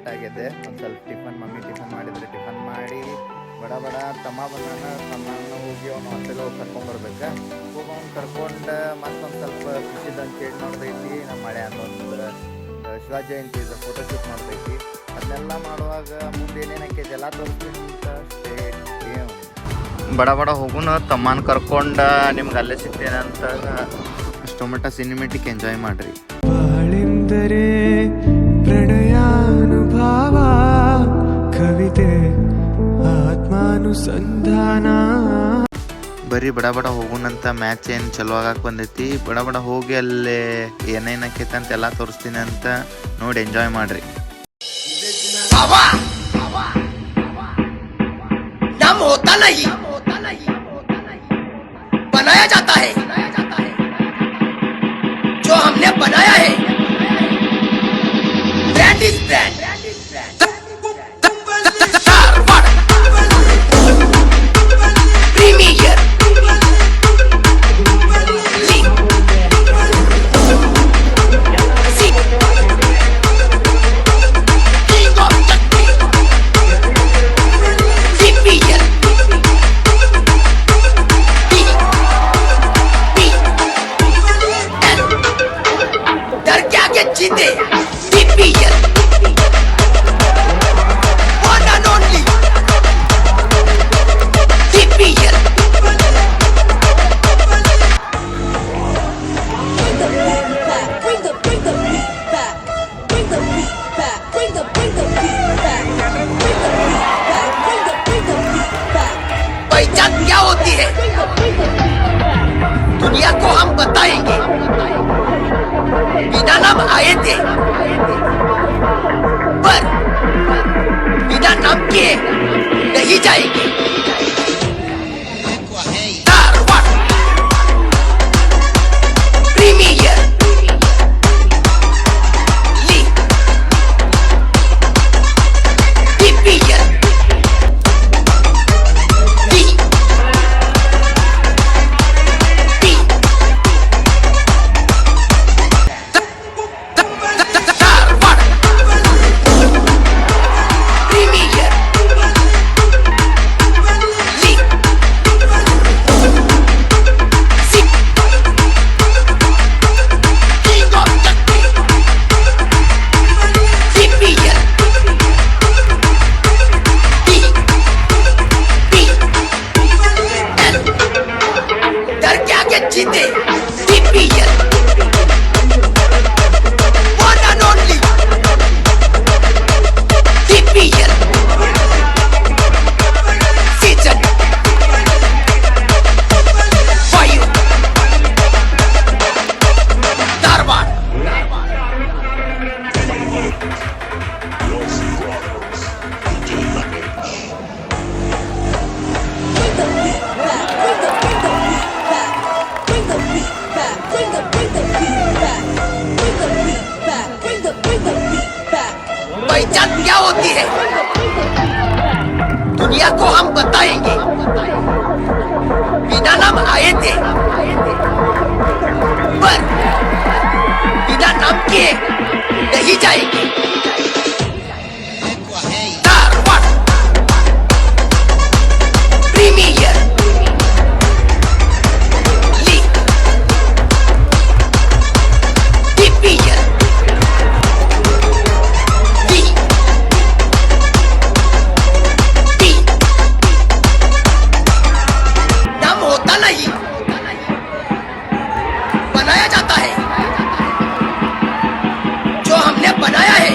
Late ಆಗಿದೆ. ಒಂದು ಸ್ವಲ್ಪ ಟಿಫನ್ ಮಮ್ಮಿ ಟಿಫನ್ ಮಾಡಿದರೆ ಟಿಫನ್ ಮಾಡಿ ಬಡ ಬಡ ತಮ್ಮ ಬಂದಾನ. ತಮ್ಮನ ಹೋಗಿ ಅವ್ನು ಹಾಸ್ಟೆಲ್ ಹೋಗಿ ಕರ್ಕೊಂಬರ್ಬೇಕು. ಹೋಗಿ ಅವ್ನು ಕರ್ಕೊಂಡು ಮತ್ತೊಂದು ಸ್ವಲ್ಪ ಖುಷಿದಂಗೆ ಕೇಳಿ ನೋಡ್ದೈತಿ. ನಮ್ಮ ಮಳೆ ಅನ್ನೊಂದು ಶಿವಾಜಿ ಜಯಂತಿ ಇದೆ, ಫೋಟೋಶೂಟ್ ಮಾಡ್ದೈತಿ. ಅದನ್ನೆಲ್ಲ ಮಾಡುವಾಗ ಮುಂದೆ ಏನೇನು ಆಕೈತಿ ಎಲ್ಲ ತೋರಿಸ್ತೀನಿ ಅಂತ ಸ್ಟೇಟ್. ಬಡ ಬಡ ಹೋಗುನ ತಮ್ಮನ ಕರ್ಕೊಂಡು ನಿಮ್ಗೆ ಅಲ್ಲೇ ಸಿಗ್ತೇನೆ ಅಂತ ಅಷ್ಟು ಮಟ್ಟ ಸಿನಿಮೆಟಿಕ್ ಎಂಜಾಯ್ ಮಾಡ್ರಿ. ಬಾಳೆಂದರೆ ಪ್ರಣಯಾನುಭಾವ, ಕವಿತೆ ಆತ್ಮಾನುಸಂಧಾನ. ಬರೀ ಬಡ ಬಡ ಹೋಗುನಂತ ಮ್ಯಾಚ್ ಏನು ಚಲೋ ಆಗಕ್ಕೆ ಬಂದೈತಿ. ಬಡ ಬಡ ಹೋಗಿ ಅಲ್ಲೇ ಏನೇನಕ್ಕೈತೆ ಅಂತ ಎಲ್ಲ ತೋರಿಸ್ತೀನಿ ಅಂತ ನೋಡಿ ಎಂಜಾಯ್ ಮಾಡ್ರಿ. नाम होता नहीं, बनाया जाता है. जो हमने बनाया है, ब्रांड इज ब्रांड. प्रीमियर जीते DPL one and only DPL. Bring the beat back. Bring the beat back. Bring the beat back. Bring the beat back. पहचान क्या होती है दुनिया को हम बताएंगे. बिना नाम आए थे पर बिना नाम के नहीं जाएंगे. प्रीमियर लीग DPL जीते DPL one and only DPL season 5 Dharwad. पहचान क्या होती है दुनिया को हम बताएंगे. बिना नाम आए थे पर बिना नाम के नहीं जाएंगे. धारवाड़ प्रीमियर लीग DPL नहीं बनाया जाता है. जो हमने बनाया है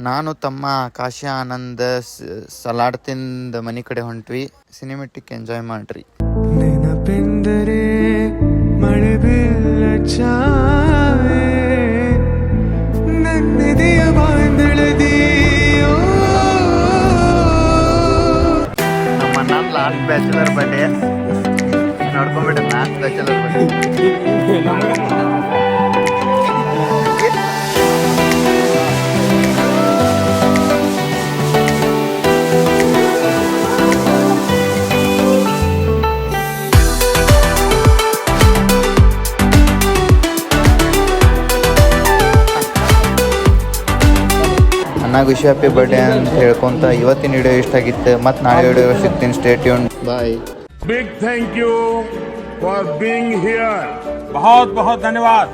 ನಾನು ತಮ್ಮ ಆಕಾಶ ಆನಂದ ಸಲಾಡ್ ತಿಂದ ಮನೆ ಕಡೆ ಹೊಂಟ್ವಿ. ಸಿನಿಮೆಟಿಕ್ ಎಂಜಾಯ್ ಮಾಡ್ರಿ. ನೆನಪೆಂದರೆ ಮಳೆ ಬೀಳ ಛಾಯೆ ನನ್ನೆದೆಯ ಬಾಂಧಳದಿಯೋ. ನಮ್ಮ ಲಾಸ್ಟ್ ಬ್ಯಾಚುಲರ್ ಬರ್ಡೇ ನೋಡ್ಕೊಂಡ್ಬಿಟ್ರೆ ಲಾಸ್ಟ್ ಬ್ಯಾಚುಲರ್ ಬರ್ಡೇ. ಅನ್ನಾಗ ವಿಶ್ ಹ್ಯಾಪಿ ಬರ್ಡೇ ಅಂತ ಹೇಳ್ಕೊಂತ ಇವತ್ತಿನ ವಿಡಿಯೋ ಇಷ್ಟ ಆಗಿತ್ತು. ಮತ್ತು ನಾಳೆ ವಿಡಿಯೋ ಸಿಗ್ತೀನಿ. Stay tune. Bye. Big thank you for being here. बहुत बहुत धन्यवाद.